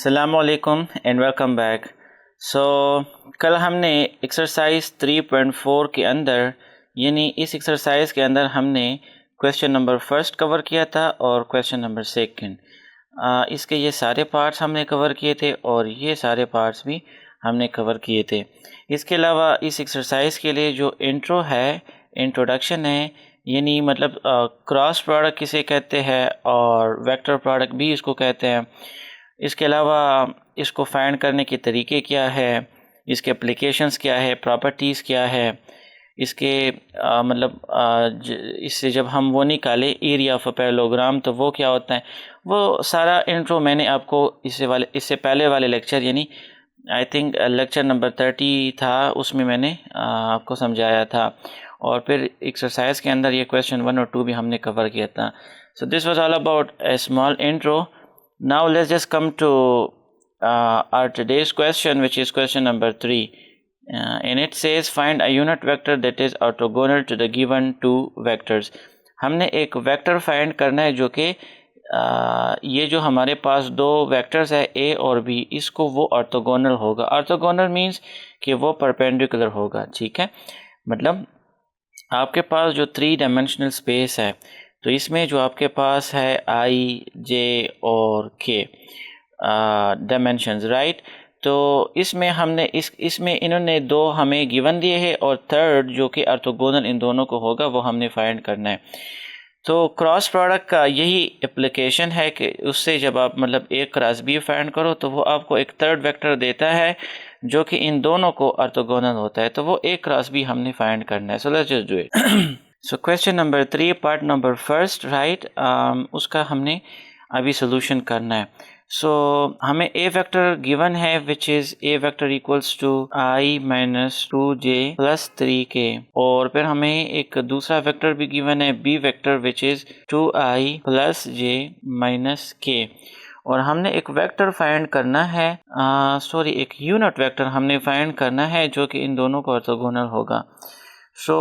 अस्सलामुअलैकुम and welcome back. सो कल हमने एक्सरसाइज 3.4 के अंदर यानी इस एक्सरसाइज के अंदर हमने क्वेश्चन नंबर फर्स्ट कवर किया था और क्वेश्चन नंबर सेकंड। इसके ये सारे पार्ट्स हमने कवर किए थे और ये सारे पार्ट्स भी हमने कवर किए थे। इसके अलावा इस एक्सरसाइज के लिए जो इंट्रो है, इंट्रोडक्शन है, यानी मतलब क्रॉस प्रोडक्ट किसे कहते हैं और वेक्टर प्रोडक्ट भी इसको कहते हैं। इसके अलावा इसको फाइंड करने के तरीके क्या है, इसके एप्लीकेशंस क्या है, प्रॉपर्टीज़ क्या है, इसके इससे जब हम वो निकाले एरिया ऑफ अ पैरेललोग्राम तो वो क्या होता है, वो सारा इंट्रो मैंने आपको इससे पहले वाले लेक्चर यानी आई थिंक लेक्चर नंबर 30 था, उसमें मैंने आपको समझाया था। और फिर एक्सरसाइज के अंदर ये क्वेश्चन 1 और 2 भी हमने कवर किया था। So this was all about A small intro. Now let's just come to our today's question, which is question number 3. And it says find a unit vector that is orthogonal to the given two vectors. हमने एक vector find करना है जो कि ये जो हमारे पास दो वेक्टर्स है A और B, इसको वो ऑर्थोगोनल होगा। ऑर्थोगोनल मीन्स कि वो परपेंडिकुलर होगा। ठीक है, मतलब आपके पास जो 3 डायमेंशनल स्पेस है तो इसमें जो आपके पास है आई, जे और के डायमेंशंस, राइट। तो इसमें हमने इसमें इन्होंने 2 हमें गिवन दिए हैं और थर्ड जो कि ऑर्थोगोनल इन दोनों को होगा वो हमने फाइंड करना है। तो क्रॉस प्रोडक्ट का यही एप्लीकेशन है कि उससे जब आप मतलब A क्रॉस B फाइंड करो तो वो आपको एक थर्ड वेक्टर देता है जो कि इन दोनों को ऑर्थोगोनल होता है, तो वो A क्रॉस B हमने फाइंड करना है। So let's just do it. So question number 3 part number first, right, उसका हमने अभी सोल्यूशन करना है। सो हमें A वेक्टर गिवन है which is A vector equals to I minus 2J plus 3K, और फिर हमें एक दूसरा वेक्टर भी गिवन है B vector which is 2I plus J minus K, और हमने एक वेक्टर फाइंड करना है, एक यूनिट वेक्टर हमने फाइंड करना है जो कि इन दोनों को ऑर्थोगोनल होगा। सो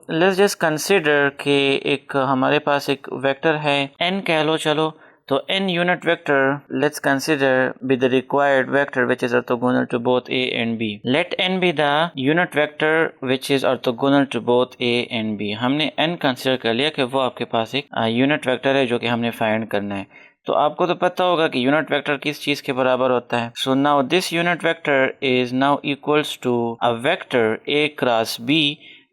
लेट्स जस्ट कंसिडर कि एक हमारे पास एक वेक्टर है n कह लो, चलो तो n unit vector let's consider with the required vector which is orthogonal to both a and b. Let n be the unit vector which is orthogonal to both a and b. हमने n consider कर लिया कि वो आपके पास एक unit vector है जो कि हमने फाइंड करना है। तो आपको तो पता होगा कि यूनिट वेक्टर किस चीज के बराबर होता है। So now this unit vector is now equals to a vector a cross b,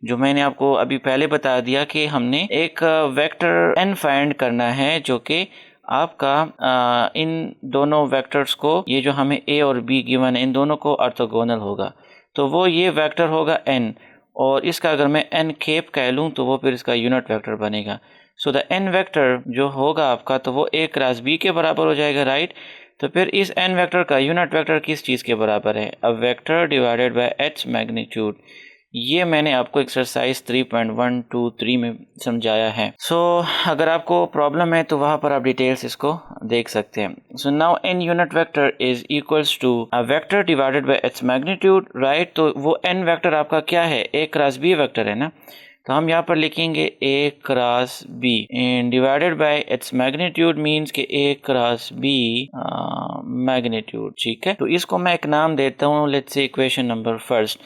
जो मैंने आपको अभी पहले बता दिया कि हमने एक वेक्टर n फाइंड करना है जो कि आपका इन दोनों वेक्टर्स को, ये जो हमें a और b गिवन है, इन दोनों को ऑर्थोगोनल होगा। तो वो ये वेक्टर होगा n, और इसका अगर मैं n केप कह लूँ तो वो फिर इसका यूनिट वेक्टर बनेगा। सो द n वेक्टर जो होगा आपका तो वो a क्रॉस b के बराबर हो जाएगा, राइट। तो फिर इस n वेक्टर का यूनिट वेक्टर किस चीज़ के बराबर है? अ vector divided bye h magnitude. ये मैंने आपको एक्सरसाइज 3.123 में समझाया है। सो अगर आपको प्रॉब्लम है तो वहाँ पर आप डिटेल्स इसको देख सकते हैं। So now n unit vector is equals to a vector divided by its magnitude, right. तो वो n वेक्टर आपका क्या है? a क्रॉस b वेक्टर है ना, तो हम यहाँ पर लिखेंगे a cross b and divided by its magnitude means के a क्रॉस b मैग्नीट्यूड। ठीक है, तो इसको मैं एक नाम देता हूँ, let's say equation number first,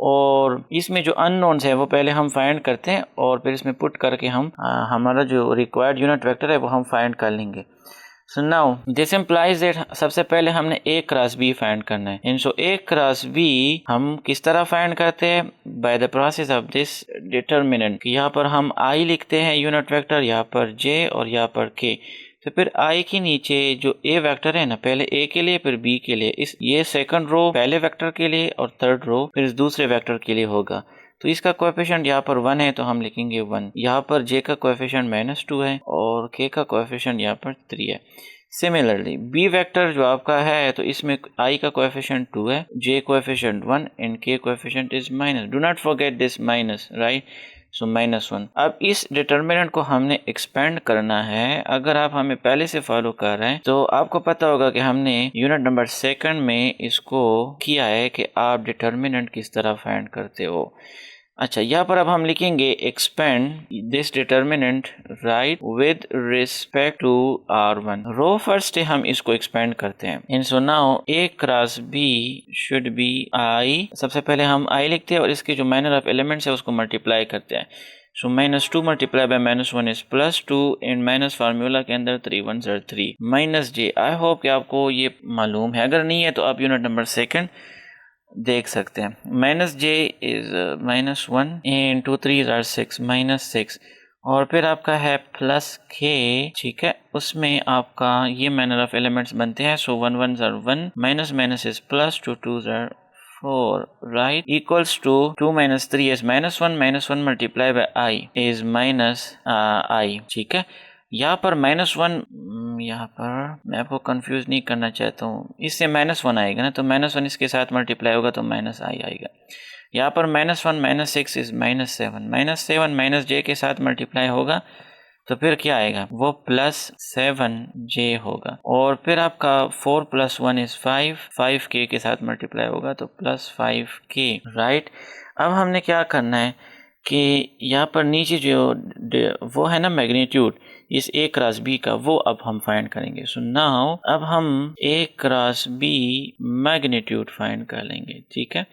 और इसमें जो अननोन्स है वो पहले हम फाइंड करते हैं और फिर इसमें पुट करके हम हमारा जो रिक्वायर्ड यूनिट वेक्टर है वो हम फाइंड कर लेंगे। So now this implies that सबसे पहले हमने a क्रॉस b फाइंड करना है। And so a cross b हम किस तरह फाइंड करते हैं? By the process of this determinant. यहाँ पर हम i लिखते हैं यूनिट वेक्टर, यहाँ पर j और यहाँ पर k। तो फिर i के नीचे जो a वेक्टर है ना, पहले a के लिए फिर b के लिए, ये सेकंड रो पहले वेक्टर के लिए और थर्ड रो फिर इस दूसरे वेक्टर के लिए होगा। तो इसका कोएफिशिएंट यहाँ पर 1 है तो हम लिखेंगे 1। यहाँ पर j का कोएफिशिएंट -2 है और k का कोएफिशिएंट यहाँ पर 3 है। सिमिलरली b वेक्टर जो आपका है तो इसमें i का कोएफिशिएंट 2 है, j coefficient 1 and k coefficient is minus. Do not forget this minus, right. So -1। अब इस डिटर्मिनेंट को हमने एक्सपेंड करना है। अगर आप हमें पहले से फॉलो कर रहे हैं तो आपको पता होगा कि हमने यूनिट नंबर सेकंड में इसको किया है कि आप डिटर्मिनेंट किस तरह फाइंड करते हो। अच्छा, यहाँ पर अब हम लिखेंगे expand this determinant right with respect to R1 row. First हम इसको एक्सपेंड करते हैं in so now A cross B should be I। सबसे पहले हम I लिखते हैं और इसके जो मैनर ऑफ एलिमेंट्स है उसको मल्टीप्लाई करते हैं। सो -2 multiply bye -1 is +2 in minus formula के अंदर 3 1 3 -j। आई होप कि आपको ये मालूम है, अगर नहीं है तो आप यूनिट नंबर सेकंड देख सकते हैं। -j इज -1 इन 2 3 आर 6 -6 और फिर आपका है +k, ठीक है, उसमें आपका ये मैनर ऑफ एलिमेंट्स बनते हैं। So 1 1 1 minus is +2 2 4 right equals to 2 - 3 is -1 multiply by I is -I, ठीक है। यहाँ पर -1, यहाँ पर मैं आपको कंफ्यूज नहीं करना चाहता हूँ, इससे -1 आएगा ना, तो -1 इसके साथ मल्टीप्लाई होगा तो -I आएगा। यहाँ पर -1 -6 इज -7 -7 -j के साथ मल्टीप्लाई होगा तो फिर क्या आएगा, वो +7j होगा। और फिर आपका 4 + 1 इज 5k के साथ मल्टीप्लाई होगा तो +5k राइट। अब हमने क्या करना है कि यहाँ पर नीचे जो वो है ना मैग्नीट्यूड इस A क्रॉस B का, वो अब हम फाइंड करेंगे। सो नाउ अब हम A cross B magnitude find कर लेंगे, ठीक है।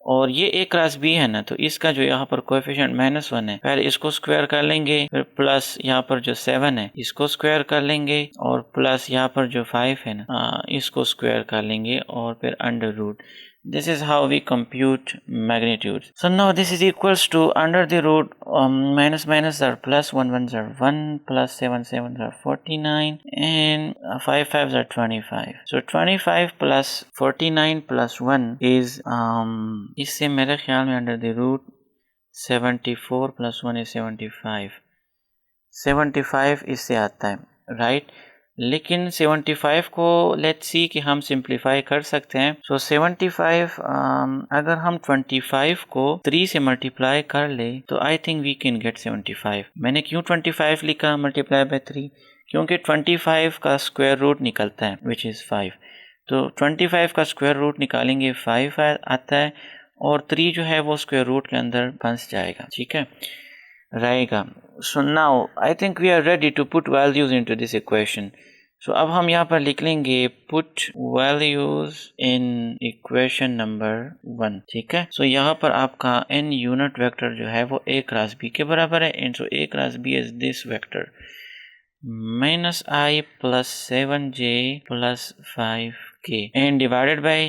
और ये A क्रॉस B है ना, तो इसका जो यहाँ पर कोएफिशिएंट -1 है, पहले इसको स्क्वायर कर लेंगे, फिर प्लस यहाँ पर जो 7 है इसको स्क्वायर कर लेंगे और प्लस यहाँ पर जो 5 है ना इसको स्क्वायर कर लेंगे और फिर under root. This is how we compute magnitude. So now this is equals to under the root minus are plus 1 1s are 1 plus 7 7s are 49 and 5 5s are 25. So 25 plus 49 plus 1 is इससे मेरे ख्याल में under the root 74 plus 1 is 75. 75 इससे आता है right. लेकिन 75 को let's see कि हम सिंप्लीफाई कर सकते हैं। सो 75 अगर हम 25 को 3 से मल्टीप्लाई कर ले तो I think we can get 75। मैंने क्यों 25 लिखा मल्टीप्लाई बाय 3, क्योंकि 25 का स्क्वायर रूट निकलता है विच इज़ 5। तो 25 का स्क्वायर रूट निकालेंगे 5 आता है और 3 जो है वो स्क्वायर रूट के अंदर फंस जाएगा, ठीक है, रहेगा। So now I think we are ready to put values into this equation. So अब हम यहाँ पर लिख लेंगे put values in equation number 1, ठीक है। सो यहाँ पर आपका n यूनिट वेक्टर जो है वो A क्रॉस B के बराबर है। And so A cross B is this vector -I plus 7j plus 5k and divided by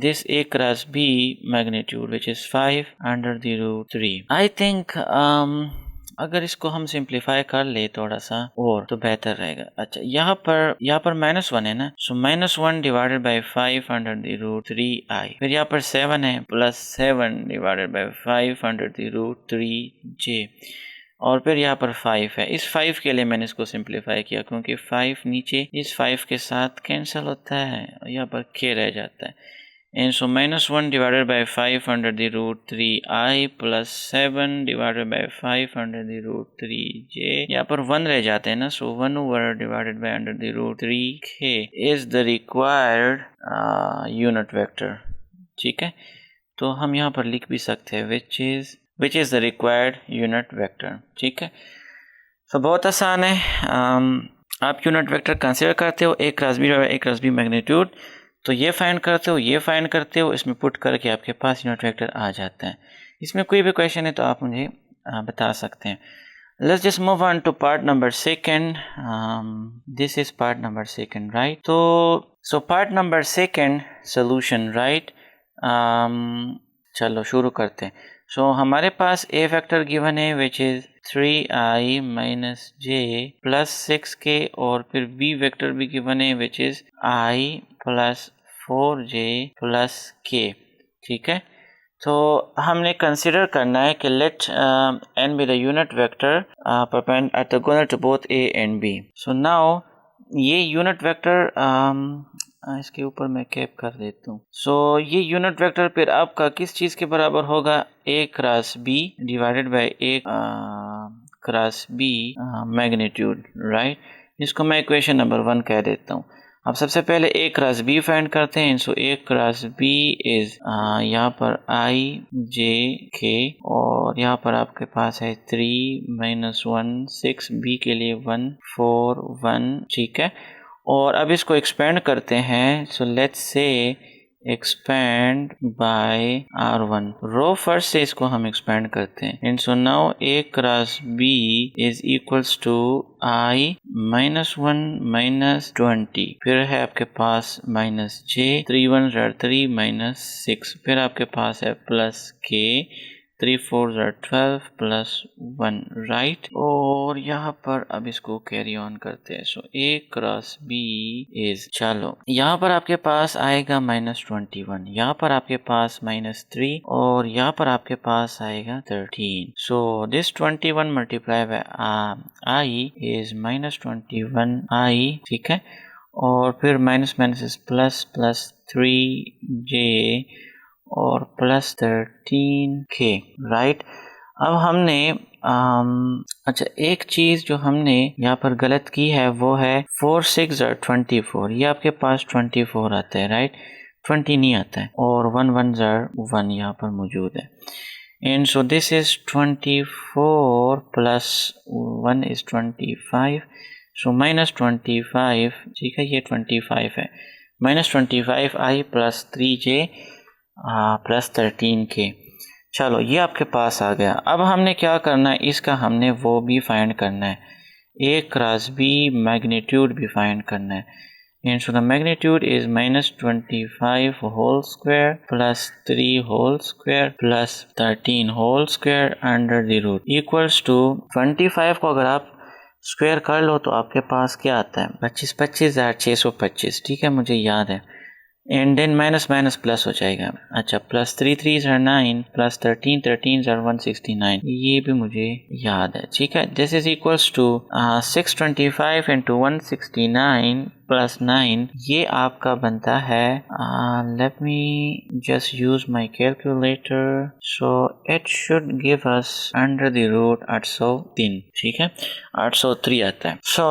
this A cross B magnitude which is 5 under the root 3. I think अगर इसको हम simplify कर ले थोड़ा सा और तो बेहतर रहेगा। अच्छा, यहाँ पर -1 है ना, so -1 divided by 5 under the root 3i। फिर यहाँ पर 7 है plus 7 divided by 5 under the root 3j और फिर यहाँ पर 5 है। इस 5 के लिए मैंने इसको सिंप्लीफाई किया क्योंकि 5 नीचे इस 5 के साथ कैंसिल होता है, यहाँ पर k रह जाता है। And so -1 divided by 5 under the root 3i plus 7 divided by 5 under the root 3j, यहाँ पर 1 रह जाते हैं ना, so 1 over divided by under the root 3k is the required unit vector, ठीक है। तो हम यहाँ पर लिख भी सकते हैं which is the required unit vector, ठीक है। so बहुत आसान है। आप यूनिट वेक्टर कंसिडर करते हो A क्रॉस B मैग्नीट्यूड, तो ये फाइंड करते हो, इसमें पुट करके आपके पास यूनिट वेक्टर आ जाता है। इसमें कोई भी क्वेश्चन है तो आप मुझे बता सकते हैं। Let's just move on to part number second. This is part number second right. तो part number second solution right. चलो शुरू करते हैं। सो हमारे पास A वेक्टर गिवन है which is 3i minus j plus 6k और फिर B वेक्टर भी गिवन है which is i plus 4j plus k, ठीक है। तो हमने कंसिडर करना है कि let n be the unit vector orthogonal to both a and b। So now ये यूनिट वेक्टर इसके ऊपर मैं कैप कर देता हूँ। सो ये यूनिट वेक्टर फिर आपका किस चीज़ के बराबर होगा, A cross B divided by A cross B magnitude right. इसको मैं इक्वेशन नंबर 1 कह देता हूँ। अब सबसे पहले ए क्रॉस बी फाइंड करते हैं। सो ए क्रॉस बी इज यहाँ पर आई जे के, और यहाँ पर आपके पास है 3 - 1 6, बी के लिए 1 4 1, ठीक है। और अब इसको एक्सपेंड करते हैं। So let's say expand by R1, row first से इसको हम एक्सपेंड करते हैं। And so now A cross B is equals to I -1 - 20, फिर है आपके पास -j, 3 1 3 -6, फिर आपके पास है प्लस k, 3 4 12 प्लस 1, राइट। और यहाँ पर अब इसको कैरी ऑन करते हैं। सो ए क्रॉस बी इज, चलो यहाँ पर आपके पास आएगा -21, यहाँ पर आपके पास -3, और यहाँ पर आपके पास आएगा 13। So this 21 multiply by I is -21i, ठीक है। और फिर minus minus is plus, plus 3j और प्लस 13k, राइट। अब हमने अच्छा एक चीज जो हमने यहाँ पर गलत की है वो है 4 6 24, ये आपके पास 24 आता है, राइट, 20 नहीं आता है, और 1 1 1 यहाँ पर मौजूद है। And so this is 24 plus 1 is 25, सो -25, ठीक है, ये 25 है, -25i plus 3j plus 13k। चलो ये आपके पास आ गया। अब हमने क्या करना है, इसका हमने वो भी फाइंड करना है, ए क्रॉस बी मैग्नीट्यूड भी फाइंड करना है। And so the magnitude is -25 whole square plus 3 whole square plus 13 whole square under the root equals to 25 को अगर आप स्क्वायर कर लो तो आपके पास क्या आता है, 25,625, ठीक है, मुझे याद है। And then minus minus plus हो जाएगा। अच्छा, प्लस 3 3 9 प्लस 13 13 169, ये भी मुझे याद है, ठीक है। This is equals to 625 into 169 plus 9, ये आपका बनता है, let me just use my calculator, so it should give us under the root 803, ठीक है, 803 आता है। So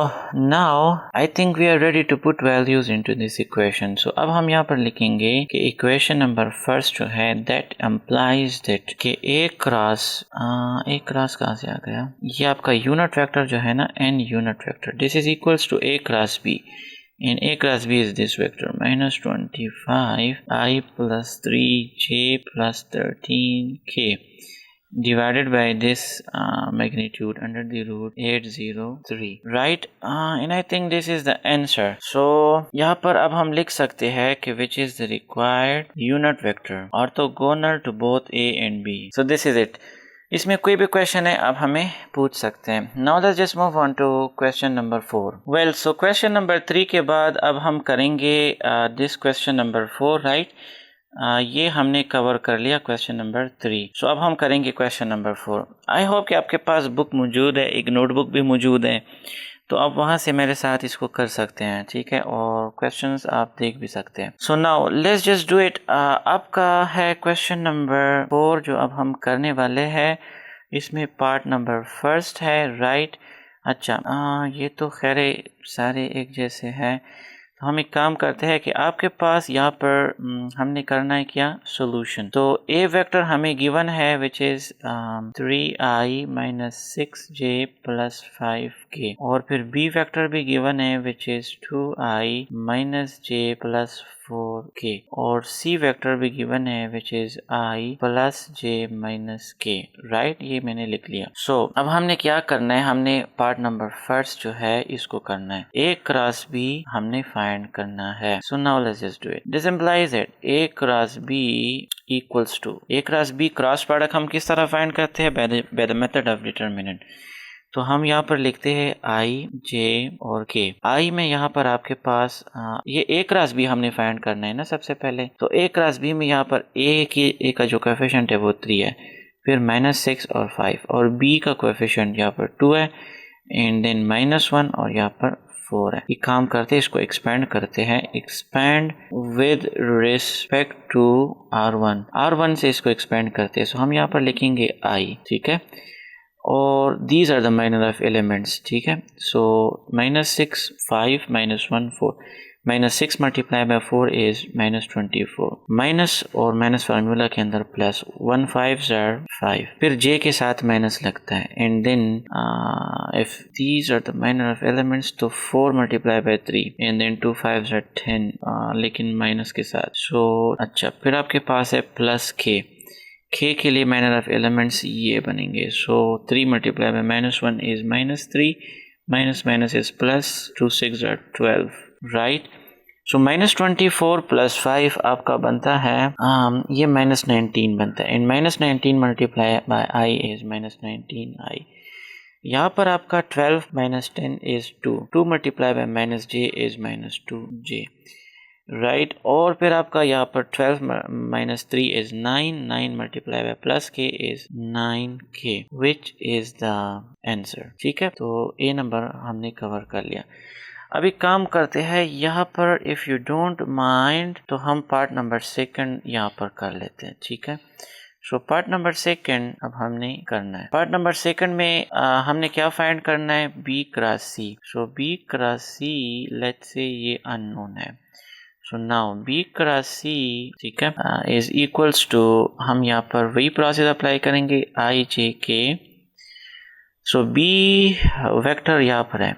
now I think we are ready to put values into this equation. So अब हम यहाँ पर लिखेंगे कि इक्वेशन नंबर फर्स्ट जो है दैट एम्प्लाइज दैट कि ए क्रॉस कहाँ से आ गया, ये आपका यूनिट वेक्टर जो है ना, n unit vector, this is equals to A cross B, and A cross B is this vector -25i plus 3j plus 13k divided by this magnitude under the root 803, right, and I think this is the answer. So यहाँ पर अब हम लिख सकते हैं कि which is the required unit vector orthogonal to both A and B. So this is it. इसमें कोई भी क्वेश्चन है आप हमें पूछ सकते हैं। Now let's just move on to question number 4। Well, so question number 3 के बाद अब हम करेंगे दिस क्वेश्चन नंबर 4, राइट। ये हमने कवर कर लिया क्वेश्चन नंबर 3। सो अब हम करेंगे क्वेश्चन नंबर 4। आई होप कि आपके पास बुक मौजूद है, एक नोटबुक भी मौजूद है, तो आप वहाँ से मेरे साथ इसको कर सकते हैं, ठीक है, और क्वेश्चंस आप देख भी सकते हैं। So now let's just do it. आपका है क्वेश्चन नंबर 4 जो अब हम करने वाले हैं, इसमें पार्ट नंबर फर्स्ट है, राइट। अच्छा, ये तो खैर सारे एक जैसे हैं, तो हम एक काम करते हैं कि आपके पास यहाँ पर हमने करना है क्या, सोल्यूशन। तो ए वेक्टर हमें गिवन है which is 3i - 6j plus 5k, और फिर बी वेक्टर भी गिवन है which is 2i - j plus 4k, और सी वेक्टर भी गिवन है which is i plus j minus k, right, ये मैंने लिख लिया। सो अब हमने क्या करना है, हमने पार्ट नंबर फर्स्ट जो है इसको करना है, ए क्रॉस बी हमने फाइंड करना है। So now let's just do it. This implies that A cross B equals to, A cross B cross product हम किस तरह फाइंड करते हैं, by the method of determinant. तो हम यहाँ पर लिखते हैं आई जे और के। आई में यहाँ पर आपके पास ये ए क्रॉस बी हमने फाइंड करना है ना सबसे पहले, तो ए क्रॉस बी में यहाँ पर ए का जो कोएफिशिएंट है वो 3 है, फिर -6 और 5, और बी का कोएफिशिएंट यहाँ पर 2 है, एंड देन -1 और यहाँ पर 4 है। ये काम करते हैं, इसको एक्सपेंड करते हैं, expand with respect to R1 से इसको एक्सपेंड करते हैं। सो हम यहाँ पर लिखेंगे आई, ठीक है, और these are the minor of elements, ठीक है। सो -6 5 -1 4, minus 6 multiply by 4 is minus 24। Minus और माइनस फार्मूला के अंदर प्लस, 1 5 ज़र 5, फिर जे के साथ माइनस लगता है and then if these are the minor of elements तो 4 मल्टीप्लाई बाय 3 एंड देन 2 5 ज़र 10, लेकिन माइनस के साथ। सो अच्छा, फिर आपके पास है प्लस के के लिए माइनर ऑफ एलिमेंट्स ये बनेंगे। सो 3 multiply by minus 1 is minus 3, minus minus is plus, 2 6 ज़र 12, राइट। सो माइनस 24 प्लस 5 आपका बनता है ये माइनस 19 बनता है, and minus 19 multiply by I is minus 19 I. यहाँ पर आपका 12 minus 10 is 2, 2 multiply by minus J is minus 2 J, right. और फिर आपका यहाँ पर 12 minus 3 is 9, 9 multiply by plus K is 9k, which is the answer. ठीक है, तो ए नंबर हमने कवर कर लिया। अभी काम करते हैं यहाँ पर, इफ़ यू डोंट माइंड, तो हम पार्ट नंबर सेकंड यहाँ पर कर लेते हैं। ठीक है, सो पार्ट नंबर सेकंड अब हमने करना है। पार्ट नंबर सेकंड में हमने क्या फाइंड करना है, B cross C. So B cross C, let's say ये अननोन है। So now B cross C, ठीक है, इज इक्वल्स टू, हम यहाँ पर वही प्रोसेस अप्लाई करेंगे, आई जे के। सो बी वेक्टर यहाँ पर है,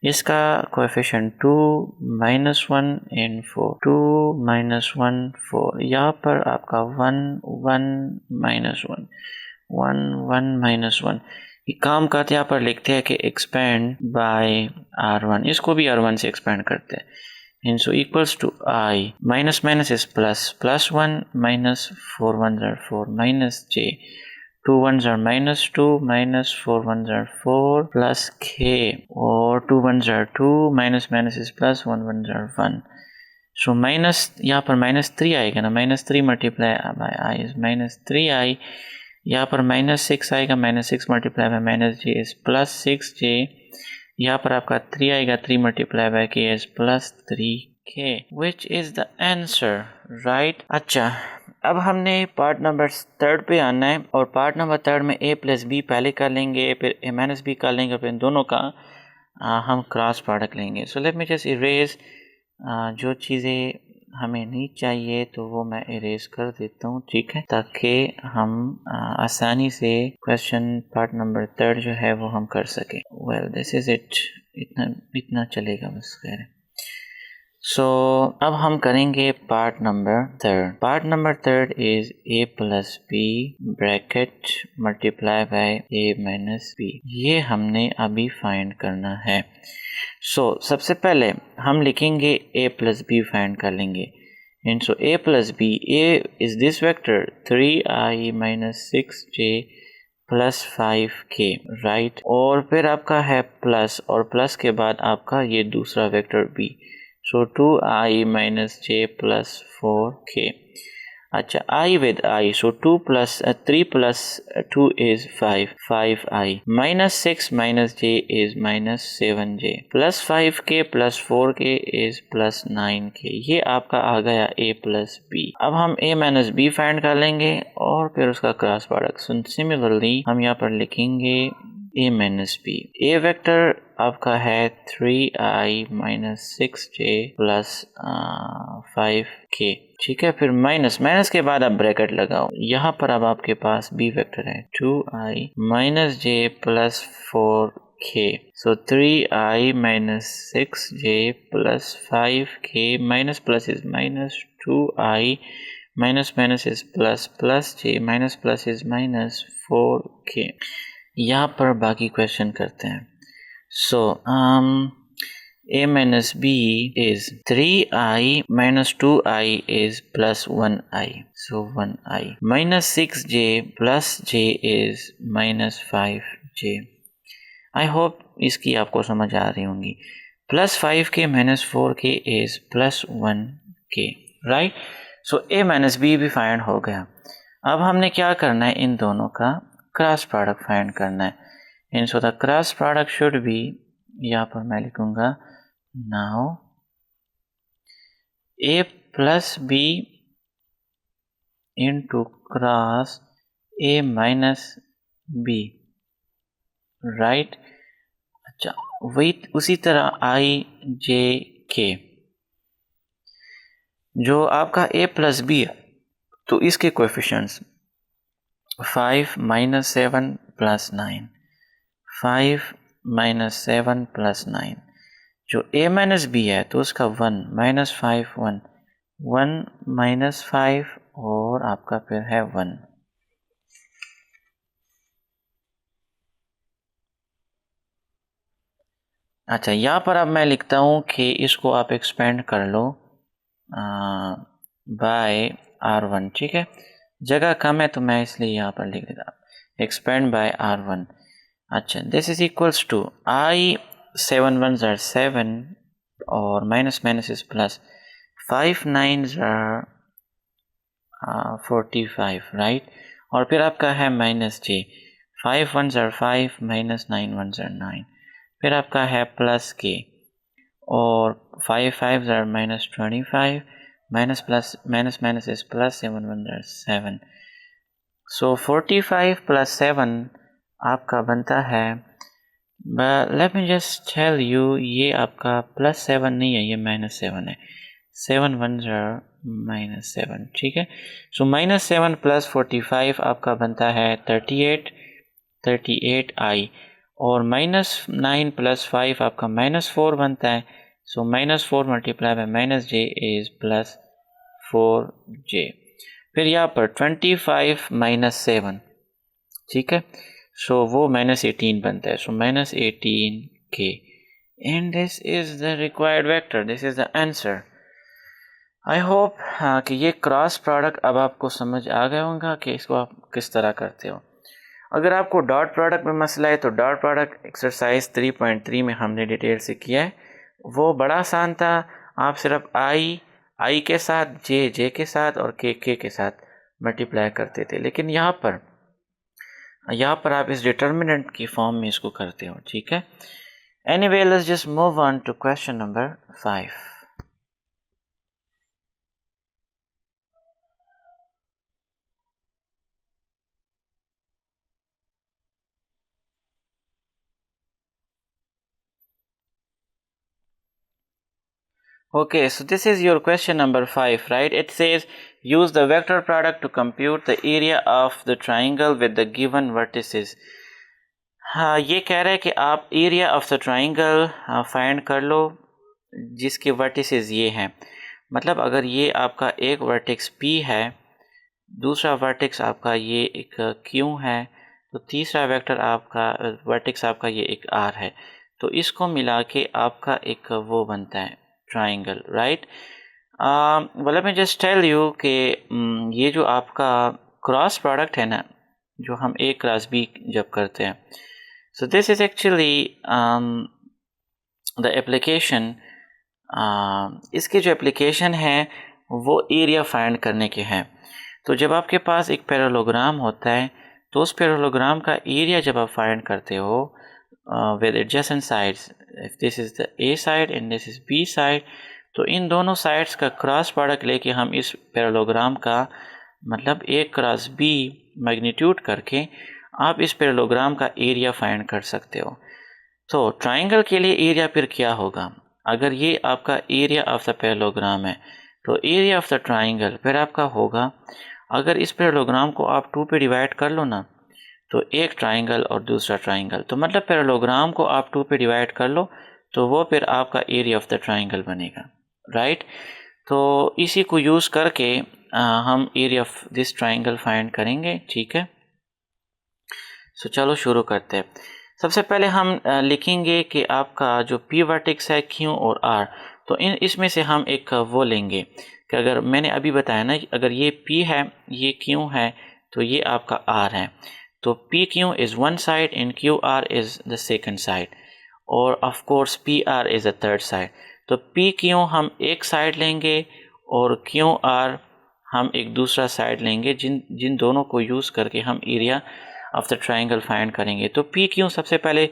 इसका कोएफिशिएंट 2 माइनस 1 एंड 4, 2 माइनस 1 4, यहाँ पर आपका 1 1 माइनस 1 1 1 माइनस 1। ये काम करते यहाँ पर लिखते हैं कि एक्सपेंड बाय R1, इसको भी R1 से एक्सपेंड करते हैं, and so equals to I, minus minus is plus, plus 1 minus 4 1s are 4 minus j, 2 1s are minus 2 minus 4 1s are 4 plus k, और 2 1s are 2 minus minus is plus 1 1s are 1। so minus यहाँ पर minus 3 आएगा ना, minus 3 multiply by I is minus 3i, यहाँ पर minus 6 आएगा, minus 6 multiply by minus J is plus 6j, यहाँ पर आपका 3 आएगा, 3 मल्टीप्लाई बाय के is plus 3k, which is the answer, right. अच्छा, अब हमने पार्ट नंबर थर्ड पे आना है, और पार्ट नंबर थर्ड में a प्लस बी पहले कर लेंगे, फिर a माइनस बी कर लेंगे, फिर इन दोनों का हम क्रॉस प्रोडक्ट लेंगे। So let me just erase जो चीज़ें हमें नहीं चाहिए तो वो मैं इरेज कर देता हूँ, ठीक है, ताकि हम आसानी से क्वेश्चन पार्ट नंबर थर्ड जो है वो हम कर सकें। वेल दिस इज इट, इतना चलेगा बस, खैर। सो अब हम करेंगे part number third. Part number third is a plus B bracket multiply by a minus B, ये हमने अभी फाइंड करना है। सबसे पहले हम लिखेंगे a प्लस बी फाइंड कर लेंगे, and so a plus B, a is this vector 3i minus 6j plus 5k, right. और फिर आपका है प्लस, और प्लस के बाद आपका ये दूसरा वेक्टर b, सो 2i minus j plus 4k। अच्छा, i with i, so 3 plus 2 is 5, 5i minus 6 minus j is minus 7j plus 5k plus 4k is plus 9k। ये आपका आ गया a plus b। अब हम a minus b फाइंड कर लेंगे और फिर उसका क्रॉस प्रोडक्ट। सिमिलरली हम यहाँ पर लिखेंगे a minus b। a vector आपका है 3i minus 6j plus 5k, ठीक है। फिर माइनस के बाद आप ब्रैकेट लगाओ, यहाँ पर अब आपके पास b वेक्टर है 2i minus j plus 4k, so 3i minus 6j plus 5k, minus plus is minus 2i minus minus is plus plus j minus plus is minus 4k। यहाँ पर बाकी क्वेश्चन करते हैं। a minus b is 3i minus 2i is plus 1i, so 1i minus 6j plus j is minus 5j। I hope इसकी आपको समझ आ रही होंगी। plus 5k minus 4k is plus 1k, right। so a minus b भी find हो गया। अब हमने क्या करना है, इन दोनों का क्रॉस प्रोडक्ट फाइंड करना है, and so the cross product should be, यहाँ पर मैं लिखूंगा now a plus b into cross a minus b, right. अच्छा, वही उसी तरह i j k, जो आपका a प्लस बी है तो इसके coefficients 5 minus 7 plus 9, 5 minus 7 plus 9। जो a माइनस बी है तो उसका 1 माइनस 5 1, 1 माइनस 5 और आपका फिर है 1। अच्छा, यहाँ पर अब मैं लिखता हूँ कि इसको आप एक्सपेंड कर लो बाय R1, ठीक है। जगह कम है तो मैं इसलिए यहाँ पर लिख देता हूँ एक्सपेंड बाय R1। अच्छा, this is equals to I 7 1s are 7 और minus minus is plus, 5 9s are 45, right. और फिर आपका है minus J, 5 1s are 5 minus 9 1s are 9। फिर आपका है प्लस K और 5 5s are minus 25, minus plus minus minus is plus, 7 1s are 7। So 45 plus 7 आपका बनता है, let me just tell you, ये आपका प्लस 7 नहीं है, ये माइनस 7 है। 7 1 माइनस 7, ठीक है। सो माइनस 7 प्लस 45 आपका बनता है 38, 38i। और माइनस 9 प्लस 5 आपका माइनस 4 बनता है। So minus 4 multiply by minus j is plus 4j। फिर यहाँ पर 25 माइनस 7, ठीक है। सो वो माइनस 18 बनता है। So minus 18k and this is the required vector, this is the answer. I hope कि ये क्रॉस प्रोडक्ट अब आपको समझ आ गया होगा कि इसको आप किस तरह करते हो। अगर आपको डॉट प्रोडक्ट में मसला है तो डॉट प्रोडक्ट एक्सरसाइज 3.3 में हमने डिटेल से किया है, वो बड़ा आसान था। आप सिर्फ आई के साथ, जे के साथ और के के साथ मल्टीप्लाई करते थे, लेकिन यहाँ पर आप इस डिटर्मिनेंट की फॉर्म में इसको करते हो, ठीक है। Anyway, let's just move on to question number 5। Okay, so this is your question number 5, right? It says use the vector product to compute the area of the triangle with the given vertices. हाँ, ये कह रहा है कि आप area of the triangle find कर लो जिसके vertices ये हैं। मतलब अगर ये आपका एक वर्टेक्स P है, दूसरा वर्टेक्स आपका ये एक Q है, तो तीसरा वेक्टर आपका वर्टेक्स आपका ये एक R है, तो इसको मिला के आपका एक वो बनता है triangle, right. well, let me just tell you कि ये जो आपका क्रॉस प्रोडक्ट है ना, जो हम A क्रॉस B जब करते हैं, so this is actually the application, इसके जो एप्लीकेशन है वो एरिया फाइंड करने के हैं। तो जब आपके पास एक पैरेललोग्राम होता है तो उस पैरेललोग्राम का एरिया जब आप फाइंड करते हो with adjacent sides, if this is the A side and this is B side, तो इन दोनों साइड्स का क्रॉस प्रोडक्ट लेके हम इस पैरेललोग्राम का मतलब ए क्रॉस बी मैग्नीट्यूड करके आप इस पैरेललोग्राम का एरिया फाइंड कर सकते हो। तो ट्राइंगल के लिए एरिया फिर क्या होगा? अगर ये आपका एरिया ऑफ द पैरेललोग्राम है तो एरिया ऑफ द ट्राइंगल फिर आपका होगा, अगर इस पैरेललोग्राम को आप 2 पे डिवाइड कर लो ना, तो एक ट्राइंगल और दूसरा ट्राइंगल, तो मतलब पैरेललोग्राम को आप 2 पे डिवाइड कर लो तो वो फिर आपका एरिया ऑफ द ट्राइंगल बनेगा, राइट। तो इसी को यूज़ करके हम area of this triangle find करेंगे, ठीक है। सो चलो शुरू करते हैं। सबसे पहले हम लिखेंगे कि आपका जो P वर्टेक्स है Q और R, तो इसमें से हम एक वो लेंगे कि अगर मैंने अभी बताया ना, अगर ये P है ये Q है तो ये आपका R है, तो PQ is one side and QR is the second side, और of course PR is the third side. तो PQ हम एक साइड लेंगे और QR हम एक दूसरा साइड लेंगे, जिन दोनों को यूज़ करके हम area of the triangle find करेंगे। तो PQ सबसे पहले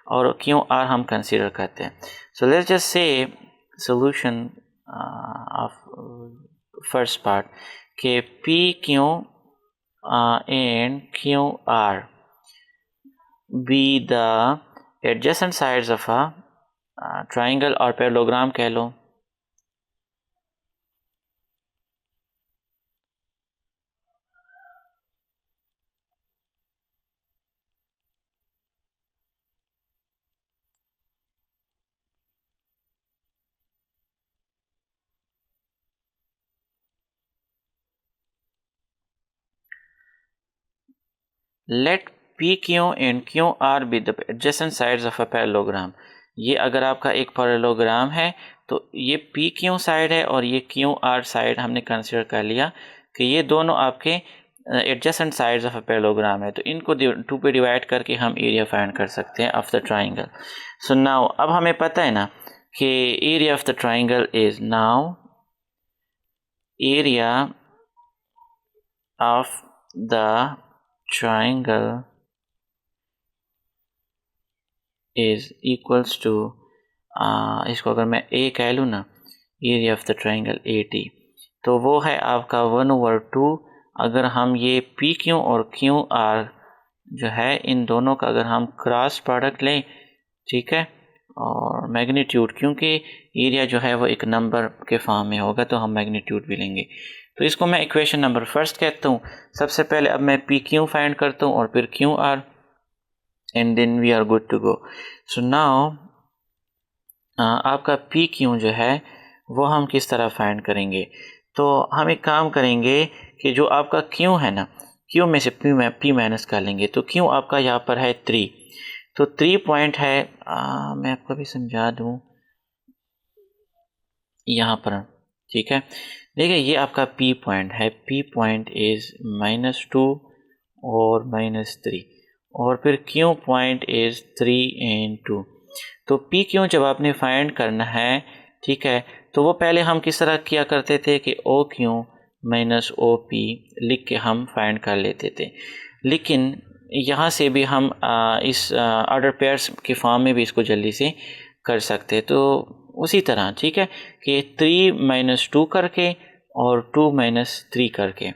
और QR हम कंसीडर करते हैं। So let's just say solution of first part के PQ and QR be the adjacent sides of a triangle और पैरेललोग्राम कह लो। Let P Q and Q R be the adjacent sides of a parallelogram. ये अगर आपका एक parallelogram है तो ये पी क्यू साइड है और ये क्यू आर साइड हमने कंसिडर कर लिया कि ये दोनों आपके adjacent sides of a parallelogram है, तो इनको 2 पे डिवाइड करके हम एरिया फाइंड कर सकते हैं of the triangle. So now अब हमें पता है ना कि area of the triangle is now area of the triangle is equals to, इसको अगर मैं ए कह लूँ ना, area of the triangle AT, तो वो है आपका 1/2। अगर हम ये पी क्यू और क्यू आर जो है इन दोनों का अगर हम क्रॉस प्रोडक्ट लें, ठीक है, और मैग्नीट्यूड, क्योंकि एरिया जो है वो एक नंबर के फॉर्म में होगा तो हम मैग्नीट्यूड भी लेंगे। तो इसको मैं इक्वेशन नंबर फर्स्ट कहता हूँ। सबसे पहले अब मैं पी क्यू फाइंड करता हूँ और फिर Q R, and then we are good to go. So now आपका पी क्यू जो है वो हम किस तरह फाइंड करेंगे, तो हम एक काम करेंगे कि जो आपका क्यू है ना, क्यू में से पी माइनस कर लेंगे। तो क्यू आपका यहाँ पर है 3, तो 3 पॉइंट है, मैं आपको भी समझा दूँ यहाँ पर, ठीक है। देखिए ये आपका पी पॉइंट है, पी पॉइंट इज़ -2 और -3, और फिर क्यू पॉइंट इज़ 3 and 2। तो पी क्यू जब आपने फाइंड करना है, ठीक है, तो वो पहले हम किस तरह किया करते थे कि O Q minus O P लिख के हम फाइंड कर लेते थे, लेकिन यहाँ से भी हम इस ऑर्डर पेयर्स के फॉर्म में भी इसको जल्दी से कर सकते हैं। तो उसी तरह, ठीक है, कि 3 - 2 करके और 2 - 3 करके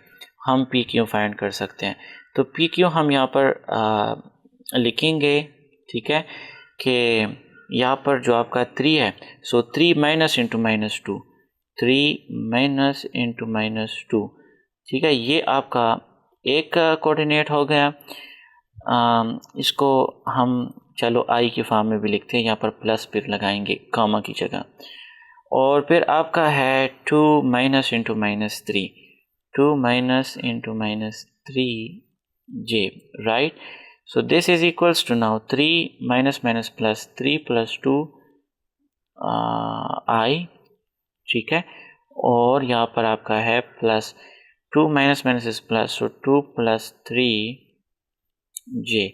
हम पी क्यू फाइंड कर सकते हैं। तो पी क्यू हम यहाँ पर लिखेंगे, ठीक है, कि यहाँ पर जो आपका 3 है, सो 3 माइनस इंटू -2, 3 माइनस इंटू -2, ठीक है, ये आपका एक कोऑर्डिनेट हो गया। इसको हम चलो आई के फॉर्म में भी लिखते हैं, यहाँ पर प्लस फिर लगाएंगे कामा की जगह, और फिर आपका है 2 minus into -3, 2 minus into -3j, right. So this is equals to now 3 minus minus plus 3 plus 2 I, ठीक है, और यहाँ पर आपका है plus 2 minus minus is plus, so 2 plus 3j,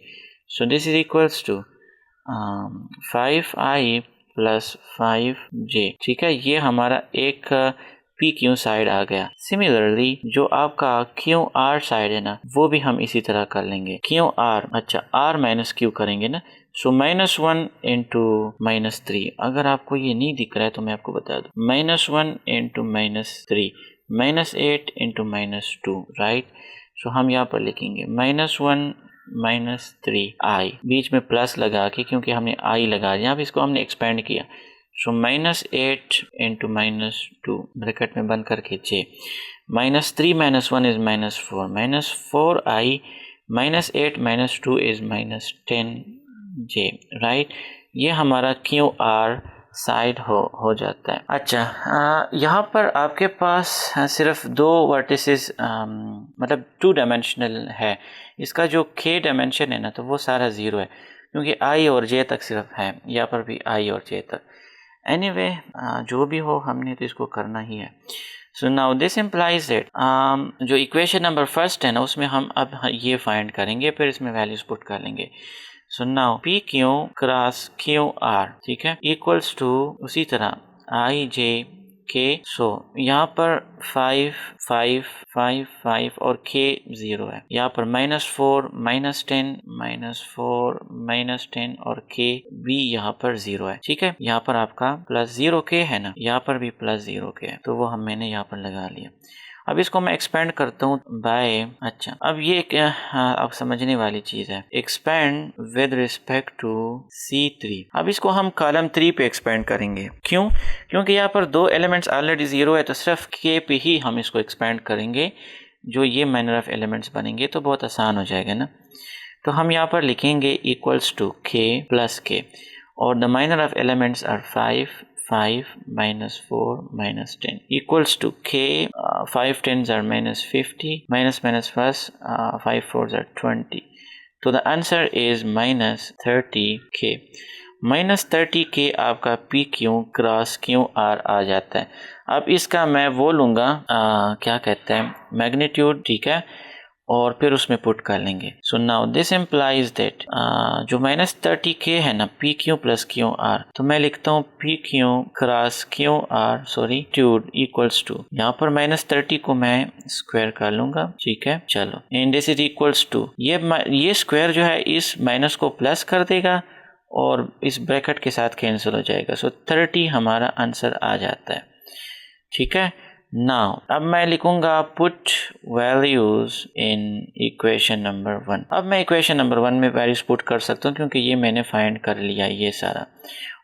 so this is equals to 5I plus 5j, ठीक है। ये हमारा एक पी क्यू साइड आ गया। सिमिलरली जो आपका क्यू आर साइड है ना, वो भी हम इसी तरह कर लेंगे। क्यू आर, अच्छा आर माइनस क्यू करेंगे ना, सो -1 इंटू -3। अगर आपको ये नहीं दिख रहा है तो मैं आपको बता दूँ, -1 इंटू -3, -8 इंटू -2, राइट। सो हम यहाँ पर लिखेंगे -1 -3i, बीच में प्लस लगा के, क्योंकि हमने आई लगा दिया, अब इसको हमने एक्सपेंड किया। सो -8 इंटू -2 ब्रैकेट में बंद करके j, -3 - 1 is -4, -4i, -8 -2 is -10j, right. ये हमारा क्यू आर साइड हो जाता है। अच्छा, यहाँ पर आपके पास सिर्फ 2 वर्टिसेस, मतलब 2 डायमेंशनल है। इसका जो k डायमेंशन है ना, तो वो सारा 0 है, क्योंकि i और j तक सिर्फ है, यहाँ पर भी i और j तक। एनीवे जो भी हो, हमने तो इसको करना ही है। So now this implies that जो इक्वेशन नंबर फर्स्ट है ना, उसमें हम अब ये फाइंड करेंगे, फिर इसमें वैल्यूज पुट कर लेंगे। So now P Q cross Q are, ठीक है, इक्वल्स टू उसी तरह आई जे के। सो यहाँ पर 5 5 5 5 और k 0 है। यहाँ पर -4 -10 -4 -10 और k भी यहाँ पर 0 है, ठीक है। यहाँ पर आपका +0k है ना, यहाँ पर भी +0k है, तो वो मैंने यहाँ पर लगा लिया। अब इसको मैं एक्सपेंड करता हूँ बाय, अच्छा अब ये अब समझने वाली चीज़ है, expand with respect to C3। अब इसको हम कॉलम 3 पे एक्सपेंड करेंगे। क्यों? क्योंकि यहाँ पर 2 एलिमेंट्स ऑलरेडी 0 है, तो सिर्फ k पे ही हम इसको एक्सपेंड करेंगे। जो ये मैनर ऑफ एलिमेंट्स बनेंगे तो बहुत आसान हो जाएगा ना। तो हम यहाँ पर लिखेंगे equals to k plus k, और the minor of elements are 5 5 -4 -10 equals to k, 5 10s are -50, minus plus 5 4s are 20, तो the answer is -30k। -30k आपका P Q cross Q R आ जाता है। अब इसका मैं वो लूँगा क्या कहते हैं मैग्नीट्यूड, ठीक है, और फिर उसमें पुट कर लेंगे। So now this implies that जो -30k है ना P Q plus Q R, तो मैं लिखता हूँ P Q cross Q R ट्यूड इक्वल्स टू, यहाँ पर -30 को मैं स्क्वायर कर लूंगा, ठीक है। चलो and this is equals to, ये स्क्वायर जो है इस माइनस को प्लस कर देगा और इस ब्रैकेट के साथ कैंसिल हो जाएगा। सो 30 हमारा आंसर आ जाता है, ठीक है। नाउ अब मैं लिखूंगा put values in equation number 1। अब मैं इक्वेशन नंबर 1 में वैल्यूज पुट कर सकता हूँ क्योंकि ये मैंने फाइंड कर लिया ये सारा,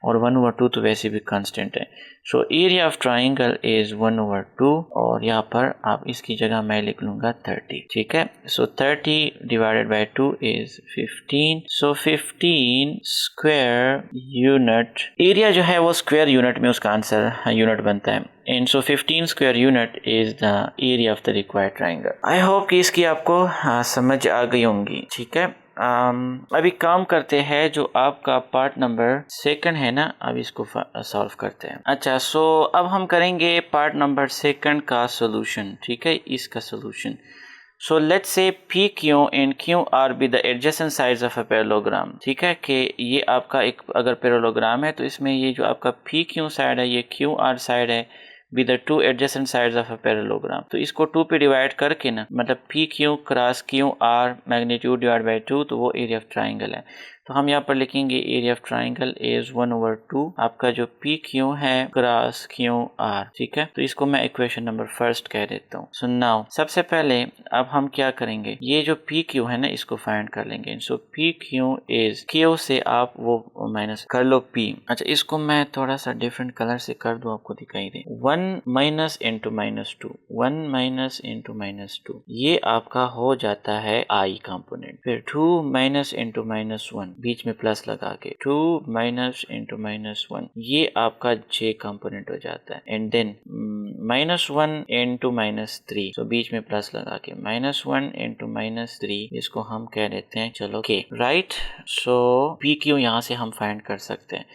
और 1/2 तो वैसे भी कांस्टेंट है। So area of triangle is 1/2 और यहाँ पर आप इसकी जगह मैं लिख लूंगा 30, ठीक है। सो 30 divided by 2 is 15। So 15 square unit, area जो है वो स्क्वायर यूनिट में उसका आंसर यूनिट बनता है। And so 15 square unit is the area of the required triangle. I hope कि इसकी आपको समझ आ गई होंगी, ठीक है। अभी काम करते हैं जो आपका पार्ट नंबर 2 है ना, अब इसको सॉल्व करते हैं। अच्छा, सो अब हम करेंगे पार्ट नंबर 2 का सोल्यूशन, ठीक है, इसका सोल्यूशन। सो लेट्स से P Q and Q R be the adjacent sides of a parallelogram, ठीक है, कि ये आपका एक अगर पैरेललोग्राम है तो इसमें ये जो आपका पी क्यू साइड है ये क्यू आर साइड है be the 2 adjacent sides of a parallelogram. तो इसको 2 पे डिवाइड करके ना, मतलब P Q cross Q R magnitude divide by 2, तो वो एरिया ऑफ ट्राइंगल है। तो हम यहाँ पर लिखेंगे एरिया ऑफ ट्राइंगल इज 1/2 आपका जो पी क्यू है क्रॉस क्यू आर, ठीक है। तो इसको मैं इक्वेशन नंबर 1 कह देता हूँ। सो नाउ सबसे पहले अब हम क्या करेंगे, ये जो पी क्यू है ना इसको फाइंड कर लेंगे। सो पी क्यू इज, क्यू से आप वो माइनस कर लो पी। अच्छा, इसको मैं थोड़ा सा डिफरेंट कलर से कर दूं आपको दिखाई दे। 1 माइनस इंटू -2, 1 माइनस इंटू -2, ये आपका हो जाता है आई कंपोनेंट। फिर 2 माइनस इंटू -1, बीच में प्लस लगा के 2 माइनस इंटू -1, ये आपका जे कंपोनेंट हो जाता है। एंड देन -1 इंटू -3, तो बीच में प्लस लगा के -1 इंटू -3, इसको हम कह देते हैं चलो के, राइट। सो पी क्यू यहाँ से हम फाइंड कर सकते हैं।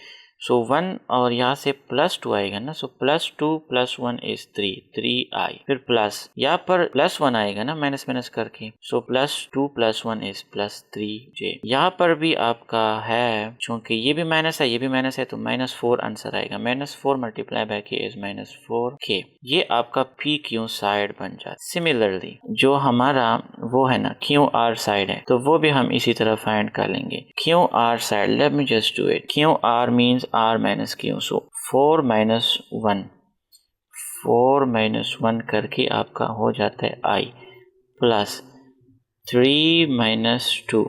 सो 1 और यहाँ से +2 आएगा ना, सो +2 + 1 इज 3i, फिर प्लस यहाँ पर +1 आएगा ना माइनस माइनस करके, सो +2 + 1 इज +3j। यहाँ पर भी आपका है, चूंकि ये भी माइनस है ये भी माइनस है, तो -4 आंसर आएगा। -4 × k इज -4k। ये आपका पी क्यू साइड बन जाता है। सिमिलरली जो हमारा वो है ना क्यू आर साइड है, तो वो भी हम इसी तरह फाइंड कर लेंगे। Q R side, late me just do it. Q R means r minus q, so 4 minus 1, 4 minus 1 करके आपका हो जाता है i, plus 3 minus 2,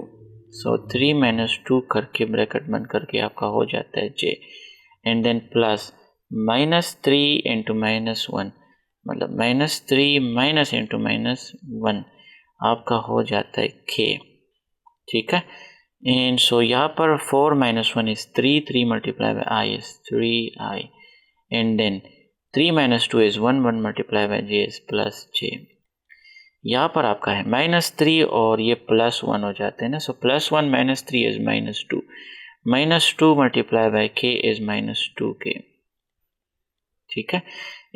so 3 minus 2 करके ब्रैकेट बंद करके आपका हो जाता है j, and then plus -3 into -1, मतलब -3 माइनस इंटू -1 आपका हो जाता है k, ठीक है। And so यहाँ पर 4 minus 1 is 3, 3 multiplied by I is 3i, and then 3 minus 2 is 1, 1 multiplied by j is plus j। यहाँ पर आपका है -3 और ये +1 हो जाते हैं ना, so +1 minus 3 is -2, -2 multiplied by k is -2k, ठीक है।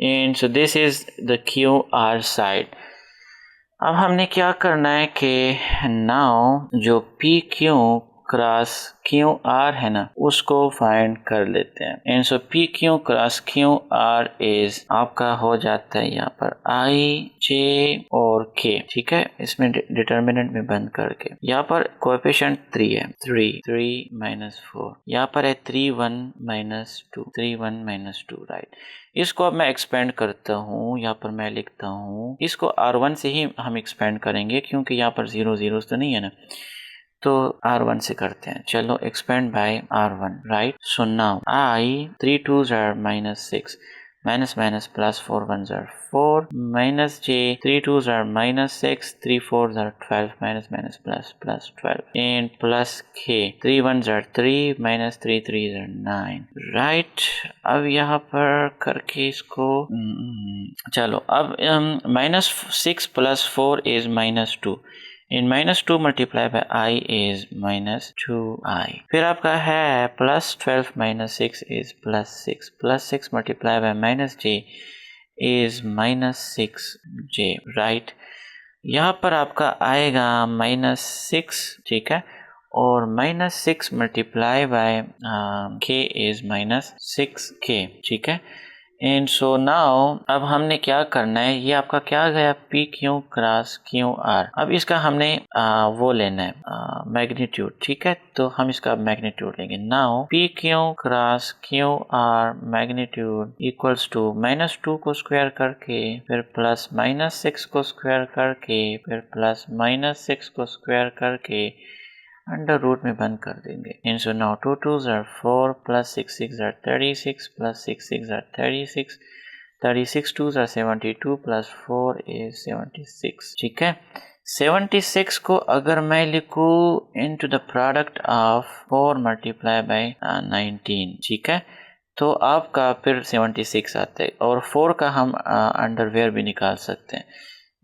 And so this is the QR side। अब हमने क्या करना है कि नाउ जो P Q cross Q are है ना उसको फाइंड कर लेते हैं। And so P Q cross Q are is आपका हो जाता है यहाँ पर आई जे और के, ठीक है, इसमें डिटर्मिनेंट में बंद करके। यहाँ पर कोएफिशिएंट 3 है, 3 -4, यहाँ पर है 3 1 -2, 3 1 -2, राइट। इसको अब मैं एक्सपेंड करता हूँ, यहाँ पर मैं लिखता हूँ इसको R1 से ही हम एक्सपेंड करेंगे क्योंकि यहाँ पर 0 0 तो नहीं है ना, तो R1 से करते हैं। चलो expand by R1, right. So now I 3 2s are -6, minus minus plus 4 1s are 4, minus j 3 2s are -6, 3 4s are 12, minus minus plus plus 12, and plus k 3 1s are 3, minus 3 3s are 9, right। अब यहाँ पर करके इसको चलो अब -6 + 4 is -2, in -2 multiply by I is -2i। फिर आपका है +12 -6 is +6, +6 multiply by -j is -6j, right. यहाँ पर आपका आएगा -6, ठीक है, और -6 multiply by k is -6k, ठीक है। एंड सो नाउ अब हमने क्या करना है, ये आपका क्या गया P Q cross Q are. अब इसका हमने वो लेना है मैग्नीट्यूड, ठीक है। तो हम इसका मैग्नीट्यूड लेंगे। Now P Q cross Q R magnitude equals to -2 को स्क्वायर करके, फिर प्लस -6 को स्क्वायर करके, फिर प्लस -6 को स्क्वायर करके अंडर रूट में बंद कर देंगे। And so now 2 2s are 4 plus 6 6 are 36 plus 6 6 are 36, 36 2s are 72 plus 4 is 76, ठीक है। 76 को अगर मैं लिखूं into the product of 4 multiply by 19, ठीक है, तो आपका फिर 76 आता है, और 4 का हम अंडरवेयर भी निकाल सकते हैं।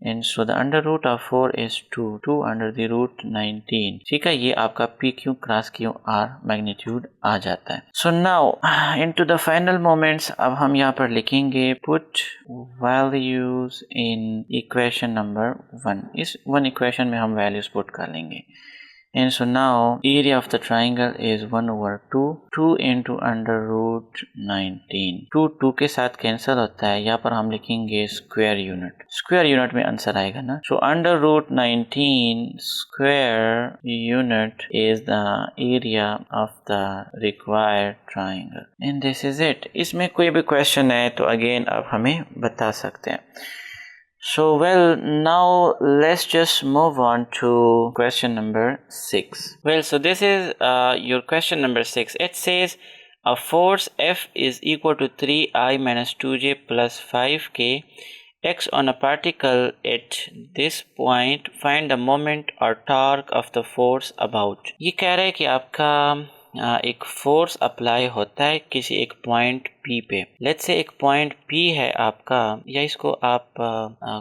And so the under root of 4 is 2 under the root 19, ठीक है। ये आपका P Q cross Q R magnitude आ जाता है। So now into the final moments, अब हम यहाँ पर लिखेंगे put values in equation number 1। इस 1 इक्वेशन में हम वैल्यूज पुट कर लेंगे। And so now area of the triangle is 1/2, 2 into under root 19। 2 के साथ कैंसिल होता है, यहाँ पर हम लिखेंगे स्क्वायर यूनिट, स्क्वायर यूनिट में आंसर आएगा ना। So under root 19 square unit is the area of the required triangle and this is it. इसमें कोई भी क्वेश्चन है तो अगेन आप हमें बता सकते हैं। So well, now let's just move on to question number 6. Well, so this is your question number 6. It says a force F is equal to 3i minus 2j plus 5k x on a particle at this point. Find the moment or torque of the force about. ये कह रहा है कि आपका एक force apply होता है किसी एक पॉइंट P पे। लेट्स से एक पॉइंट P है आपका, या इसको आप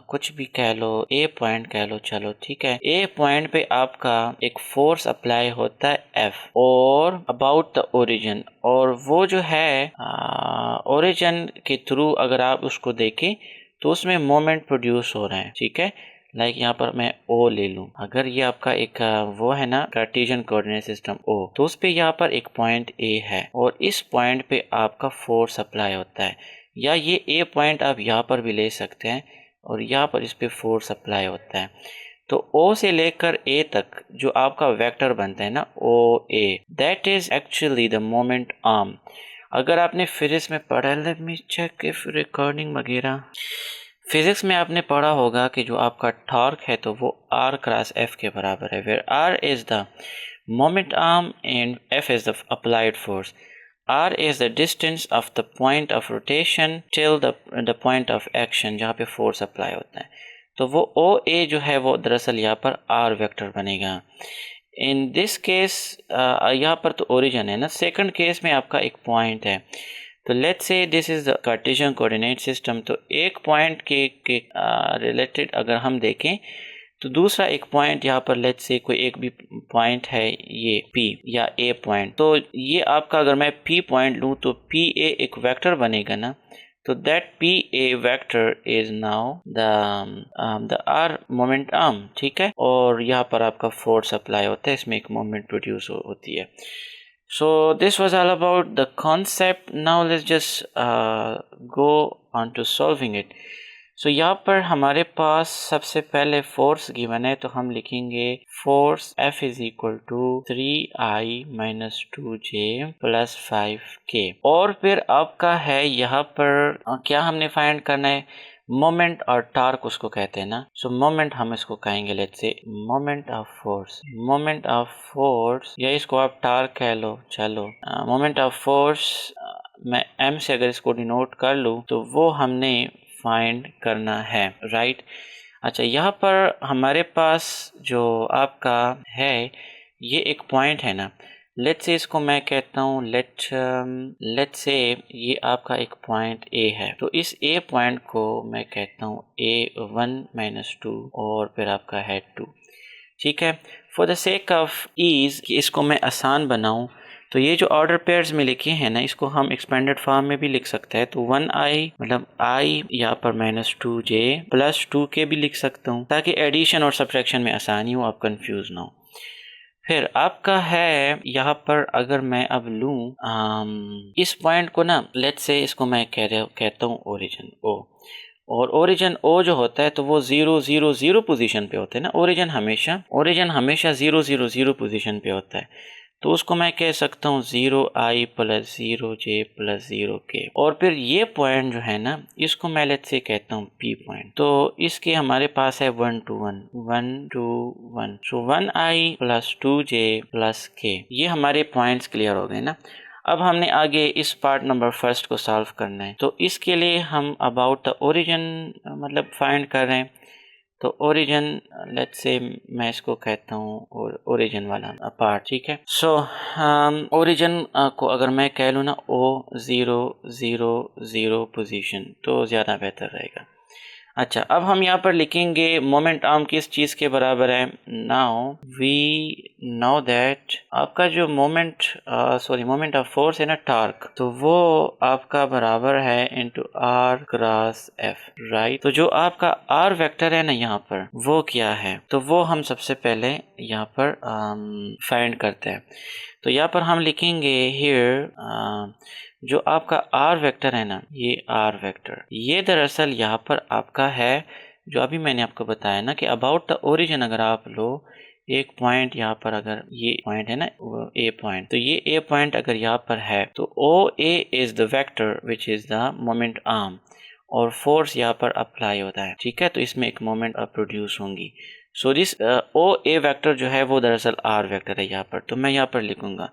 कुछ भी कह लो, A पॉइंट कह लो, चलो ठीक है। A पॉइंट पे आपका एक फोर्स अप्लाई होता है F और अबाउट द ओरिजिन, और वो जो है ओरिजिन के थ्रू अगर आप उसको देखें तो उसमें मोमेंट प्रोड्यूस हो रहा है, ठीक है। लाइक यहाँ पर मैं O ले लूँ, अगर ये आपका एक वो है ना कार्टेशियन कोऑर्डिनेट सिस्टम O, तो उस पे यहाँ पर एक पॉइंट A है और इस पॉइंट पे आपका फोर्स अप्लाई होता है, या ये A पॉइंट आप यहाँ पर भी ले सकते हैं और यहाँ पर इस पे फोर्स अप्लाई होता है। तो O से लेकर A तक जो आपका वेक्टर बनता है ना OA, that is actually the moment arm. अगर आपने फिजिक्स में पढ़ा, let me check if recording वगैरह, फिजिक्स में आपने पढ़ा होगा कि जो आपका टॉर्क है तो वो R क्रॉस F के बराबर है, where R is the moment arm and F is the applied force. R is the distance of the point of rotation till the point of action जहाँ पे फोर्स अप्लाई होता है। तो वो OA जो है वो दरअसल यहाँ पर R वेक्टर बनेगा। इन दिस केस यहाँ पर तो ओरिजिन है ना। सेकंड केस में आपका एक पॉइंट है, तो let's say this is the Cartesian coordinate system. तो एक पॉइंट के रिलेटेड अगर हम देखें तो दूसरा एक पॉइंट यहाँ पर लेट्स से कोई एक भी पॉइंट है ये P या A पॉइंट, तो ये आपका अगर मैं P पॉइंट लूँ तो PA एक वेक्टर बनेगा ना। तो that PA vector is now the R moment arm, ठीक है। और यहाँ पर आपका फोर्स अप्लाई होता है, इसमें एक मोमेंट प्रोड्यूस होती है। So this was all about the concept. Now let's just go on to solving it. So यहाँ पर हमारे पास सबसे पहले फोर्स गिवन है, तो हम लिखेंगे force F is equal to 3i minus 2j plus 5k। और फिर आपका है यहाँ पर क्या हमने फाइंड करना है, मोमेंट और टार्क उसको कहते हैं ना। सो मोमेंट हम इसको कहेंगे let's say moment of force, moment of force, या इसको आप टार्क कह लो, चलो। मोमेंट ऑफ फोर्स मैं M से अगर इसको डिनोट कर लूँ तो वो हमने फाइंड करना है, राइट। अच्छा, यहाँ पर हमारे पास जो आपका है ये एक पॉइंट है ना। लेट्स से इसको मैं कहता हूँ लेट्स से ये आपका एक पॉइंट A है, तो इस A पॉइंट को मैं कहता हूँ A1 - 2 और फिर आपका है 2। ठीक है। For the sake of ease कि इसको मैं आसान बनाऊं, तो ये जो ऑर्डर पेयर्स में लिखे हैं ना, इसको हम एक्सपेंडेड फॉर्म में भी लिख सकते हैं। तो 1i मतलब i यहाँ पर -2j + 2k भी लिख सकता हूँ, ताकि एडिशन और सब्ट्रैक्शन में आसानी हो, आप कंफ्यूज ना हो। फिर आपका है यहाँ पर, अगर मैं अब लूँ इस पॉइंट को ना, लेट्स से इसको मैं कहता हूँ ओरिजिन O, और ओरिजिन O जो होता है तो वो 0 0 0 पोजीशन पे होता है ना। ओरिजिन हमेशा 0 0 0 पोजीशन पे होता है, तो उसको मैं कह सकता हूँ 0i + 0j + 0k। और फिर ये पॉइंट जो है ना, इसको मैं लेट्स से कहता हूँ P पॉइंट। तो इसके हमारे पास है 1 to 1 1 to 1, so 1i + 2j + k। ये हमारे पॉइंट्स क्लियर हो गए ना। अब हमने आगे इस पार्ट नंबर फर्स्ट को सॉल्व करना है, तो इसके लिए हम अबाउट द ओरिजिन मतलब फाइंड कर रहे हैं। तो ओरिजिन लेट्स से मैं इसको कहता हूँ और ओरिजिन वाला पार्ट, ठीक है। सो ओरिजिन को अगर मैं कह लूँ ना O0 0 0 पोजीशन, तो ज़्यादा बेहतर रहेगा। अच्छा, अब हम यहाँ पर लिखेंगे मोमेंट आर्म किस चीज़ के बराबर है। नाउ वी नो दैट आपका जो मोमेंट ऑफ फोर्स है ना, टार्क, तो वो आपका बराबर है into r cross f, right. तो जो आपका r वेक्टर है ना यहाँ पर, वो क्या है, तो वो हम सबसे पहले यहाँ पर फाइंड करते हैं। तो यहाँ पर हम लिखेंगे हियर जो आपका r वेक्टर है ना, ये r वेक्टर, ये दरअसल यहाँ पर आपका है जो अभी मैंने आपको बताया ना कि अबाउट द ओरिजिन अगर आप लो एक पॉइंट, यहाँ पर अगर ये पॉइंट है ना A पॉइंट, तो ये A पॉइंट अगर यहाँ पर है तो OA is the vector which is the moment arm, और फोर्स यहाँ पर अप्लाई होता है, ठीक है। तो इसमें एक मोमेंट प्रोड्यूस होंगी। सो दिस OA वेक्टर जो है वो दरअसल R वेक्टर है यहाँ पर। तो मैं यहाँ पर लिखूंगा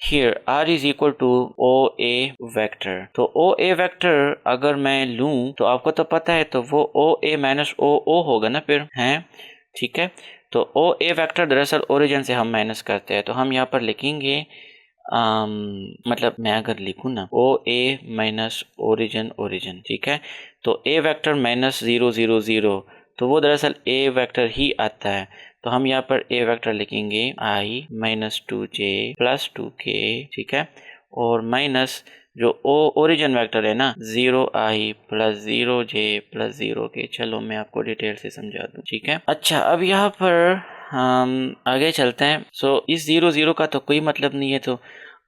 Here R is equal to OA vector. तो OA वेक्टर अगर मैं लूँ तो आपको तो पता है, तो वो OA माइनस OO होगा ना फिर, हैं, ठीक है। तो OA वेक्टर दरअसल ओरिजिन से हम माइनस करते हैं, तो हम यहाँ पर लिखेंगे मतलब मैं अगर लिखूँ ना OA माइनस ओरिजिन, ठीक है। तो A वेक्टर -0 0 0, तो वो दरअसल A वेक्टर ही आता है। तो हम यहाँ पर A वेक्टर लिखेंगे i -2j + 2k, ठीक है। और माइनस जो ओरिजिन वेक्टर है ना 0i + 0j + 0k। चलो मैं आपको डिटेल से समझा दूँ, ठीक है। अच्छा, अब यहाँ पर हम आगे चलते हैं। सो इस 0 0 का तो कोई मतलब नहीं है, तो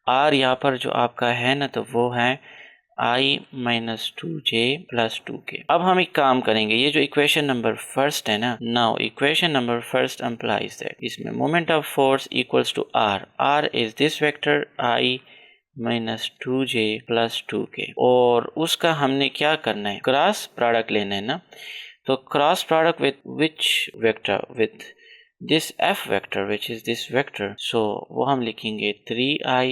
r यहाँ पर जो आपका है ना, तो वो है i -2j + 2k। अब हम एक काम करेंगे, ये जो इक्वेशन नंबर फर्स्ट है ना, now equation number first implies that इसमें moment of force equals to r is this vector i -2j + 2k, और उसका हमने क्या करना है, क्रॉस प्रोडक्ट लेना है ना। तो cross product with which vector, with this f vector which is this vector. सो वो हम लिखेंगे 3i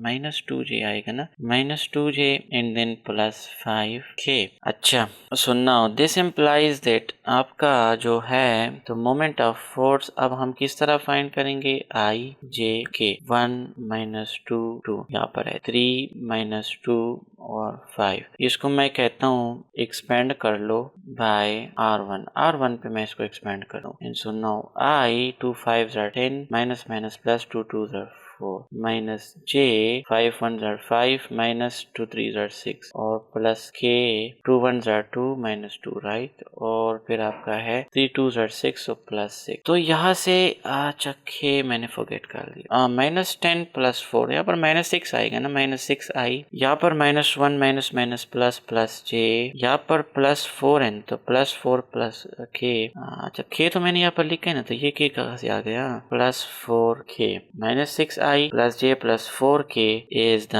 -2j आएगा ना, -2j एंड देन +5k। अच्छा, so now this implies that आपका जो है तो मोमेंट ऑफ फोर्स अब हम किस तरह फाइंड करेंगे, i j k 1 -2 2, यहाँ पर है 3 -2 और 5, इसको मैं कहता हूँ एक्सपेंड कर लो बाय r1 पे मैं इसको एक्सपेंड करूँ। And so now I 2 5s are 10, minus minus plus 2 2s are 4, minus j 5 1s are 5, minus 2 3s are 6, और plus k 2 1s are 2 minus 2, right। और फिर आपका है 3 2s are 6, so plus 6। तो यहाँ से अच्छा k मैंने forget कर दिया, -10 + 4, यहाँ पर -6 आएगा ना, -6i, यहाँ पर -1 माइनस माइनस प्लस j, यहाँ पर +4 n, तो +4 + k। अच्छा, k तो मैंने यहाँ पर लिखा है ना, तो ये k कहाँ से आ गया, +4k, -6i + j + 4k is the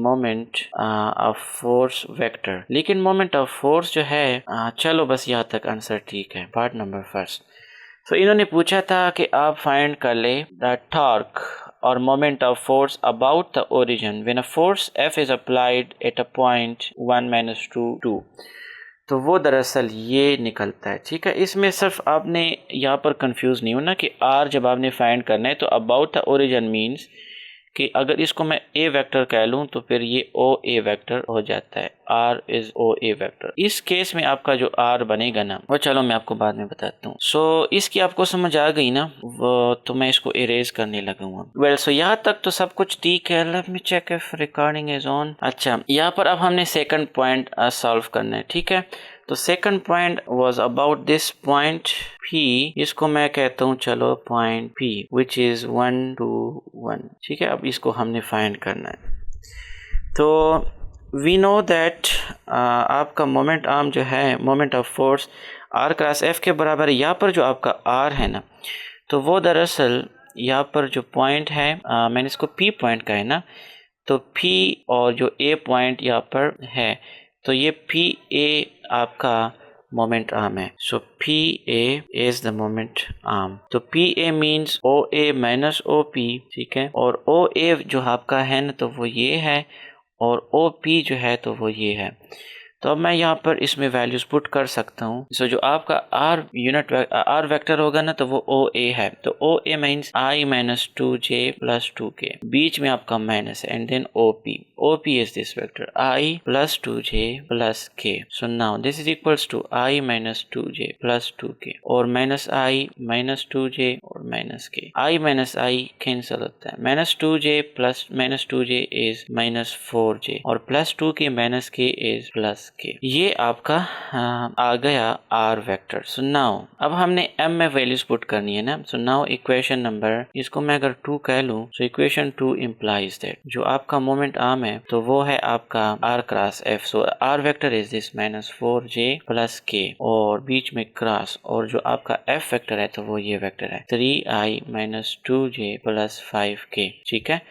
moment of force vector. लेकिन मोमेंट ऑफ फोर्स जो है चलो बस यहाँ तक आंसर ठीक है, पार्ट नंबर फर्स्ट। तो इन्होंने पूछा था कि आप फाइंड कर ले the torque or moment of force about the origin when a force F is applied at a point 1 - 2 2, तो वो दरअसल ये निकलता है, ठीक है। इसमें सिर्फ आपने यहाँ पर कंफ्यूज नहीं होना कि R जब आपने फाइंड करना है तो अबाउट द ओरिजिन मीन्स कि अगर इसको मैं ए वेक्टर कह लूँ तो फिर ये ओ ए वेक्टर हो जाता है, R is O A vector. इस केस में आपका जो आर बनेगा ना वो चलो मैं आपको बाद में बताता हूँ। सो इसकी आपको समझ आ गई ना, वो तो मैं इसको इरेज करने लगूंगा। वेल सो यहाँ तक तो सब कुछ ठीक है। Let me check if recording is on. अच्छा, यहाँ पर अब हमने सेकंड पॉइंट सॉल्व करना है, ठीक है। तो second point was about this point P, इसको मैं कहता हूँ चलो पॉइंट P विच इज 1 2 1, ठीक है। अब इसको हमने फाइंड करना है। तो वी नो दैट आपका मोमेंट आर्म जो है, moment of force R cross F के बराबर है। यहाँ पर जो आपका R है ना, तो वो दरअसल यहाँ पर जो पॉइंट है मैंने इसको P पॉइंट का है ना, तो P और जो A पॉइंट यहाँ पर है, तो ये पी ए आपका मोमेंट आर्म है। So P A is the moment arm. तो P A means O A minus O P, ठीक है। और ओ ए जो आपका है ना, तो वो ये है, और ओ पी जो है तो वो ये है। तो अब मैं यहाँ पर इसमें वैल्यूज पुट कर सकता हूँ। सो जो आपका आर यूनिट आर वेक्टर होगा ना, तो वो ओ ए है। तो O A means I minus 2j plus 2k, बीच में आपका माइनस है, and then O P is this vector I plus 2j plus k। So now this is equals to I minus 2j plus 2k, और minus I minus 2j और minus k। I minus I cancel होता है, minus 2j plus minus 2j is minus 4j, और plus 2k minus k is plus के। ये आपका आ गया are vector. So now अब हमने m में वैल्यूज पुट करनी है ना। सो नाउ इक्वेशन नंबर, इसको मैं अगर 2 कह लूं, सो इक्वेशन 2 इम्प्लाइज दैट जो आपका मोमेंट आर्म है तो वो है आपका r cross f। So R vector is this minus 4j plus k, और बीच में क्रॉस, और जो आपका f वेक्टर है तो वो ये वेक्टर है 3i minus 2j plus 5k, ठीक है।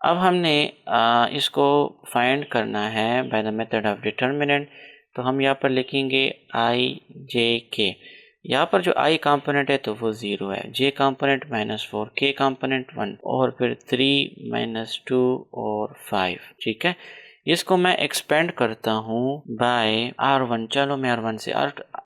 अब हमने इसको फाइंड करना है bye the method of determinant. तो हम यहाँ पर लिखेंगे आई जे के। यहाँ पर जो आई कंपोनेंट है तो वो 0 है, जे कंपोनेंट -4, के कंपोनेंट 1, और फिर 3 -2 और 5, ठीक है। इसको मैं एक्सपेंड करता हूँ बाय R1। चलो मैं R1 से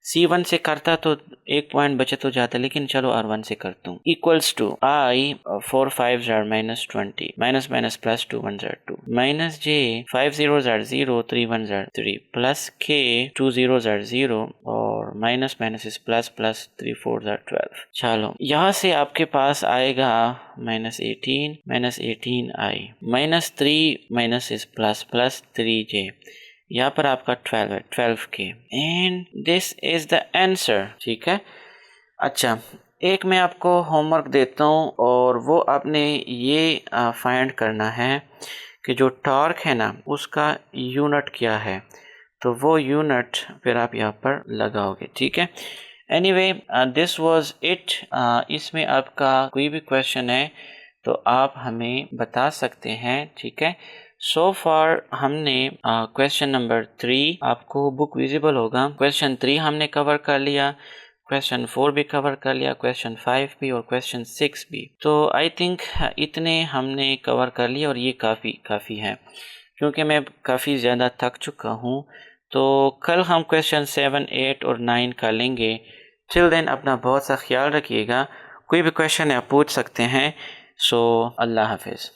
C1 से करता तो एक पॉइंट बचे तो जाता, लेकिन चलो R1 से करता हूँ। इक्वल्स टू आई 4 5 जार माइनस 20 माइनस माइनस प्लस 2 1 जार 2 माइनस जे 5 0 जार 0 3 1 जार 3 प्लस के 2 0 जार 0 और माइनस माइनस इस प्लस प्लस 3 4 जार 12। चलो यहाँ से आपके पास आएगा -18 आई माइनस 3 माइनस इस प्लस प्लस 3j, यहाँ पर आपका 12 है 12k, and this is the answer, ठीक है। अच्छा, एक मैं आपको होमवर्क देता हूँ, और वो आपने ये फाइंड करना है कि जो टॉर्क है ना उसका यूनिट क्या है, तो वो यूनिट फिर आप यहाँ पर लगाओगे, ठीक है। Anyway this was it. इसमें आपका कोई भी क्वेश्चन है तो आप हमें बता सकते हैं, ठीक है। सो फार हमने क्वेश्चन नंबर 3, आपको बुक विजिबल होगा, क्वेश्चन 3 हमने कवर कर लिया, क्वेश्चन 4 भी कवर कर लिया, क्वेश्चन 5 भी और क्वेश्चन 6 भी। तो आई थिंक इतने हमने कवर कर लिया, और ये काफ़ी है, क्योंकि मैं काफ़ी ज़्यादा थक चुका हूँ। तो कल हम क्वेश्चन 7 8 और 9 का लेंगे। टिल देन अपना बहुत सा ख्याल रखिएगा। कोई भी क्वेश्चन आप पूछ सकते हैं। सो अल्लाह हाफिज़।